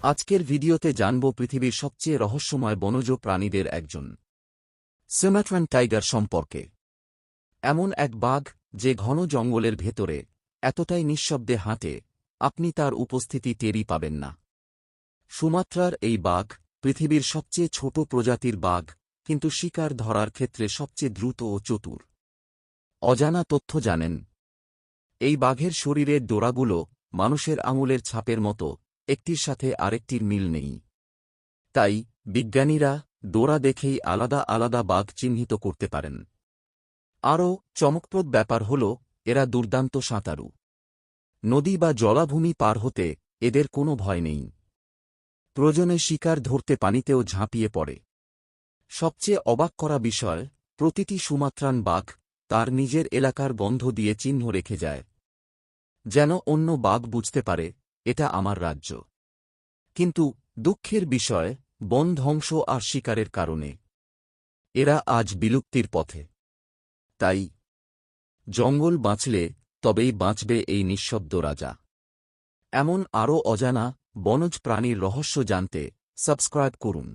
আজকের ভিডিওতে জানব পৃথিবীর সবচেয়ে রহস্যময় বনজ প্রাণীদের একজন সুমাত্রান টাইগার সম্পর্কে। এমন এক বাঘ যে ঘন জঙ্গলের ভেতরে এতটাই নিঃশব্দে হাঁটে আপনি তার উপস্থিতি টেরই পাবেন না। সুমাত্রার এই বাঘ পৃথিবীর সবচেয়ে ছোট প্রজাতির বাঘ, কিন্তু শিকার ধরার ক্ষেত্রে সবচেয়ে দ্রুত ও চতুর। অজানা তথ্য জানেন, এই বাঘের শরীরের ডোরাগুলো মানুষের আঙুলের ছাপের মতো, একটির সাথে আরেকটির মিল নেই। তাই বিজ্ঞানীরা ডোরা দেখেই আলাদা আলাদা বাঘ চিহ্নিত করতে পারেন। আরও চমকপ্রদ ব্যাপার হল এরা দুর্দান্ত সাঁতারু। নদী বা জলাভূমি পার হতে এদের কোনো ভয় নেই। প্রয়োজনে শিকার ধরতে পানিতেও ঝাঁপিয়ে পড়ে। সবচেয়ে অবাক করা বিষয়, প্রতিটি সুমাত্রান বাঘ তার নিজের এলাকার গন্ধ দিয়ে চিহ্ন রেখে যায়, যেন অন্য বাঘ বুঝতে পারে এটা আমার রাজ্য। কিন্তু দুঃখের বিষয়, বন ধ্বংস আর শিকারের কারণে এরা আজ বিলুপ্তির পথে। তাই জঙ্গল বাঁচলে তবেই বাঁচবে এই নিঃশব্দ রাজা। এমন আরও অজানা বনজ প্রাণীর রহস্য জানতে সাবস্ক্রাইব করুন।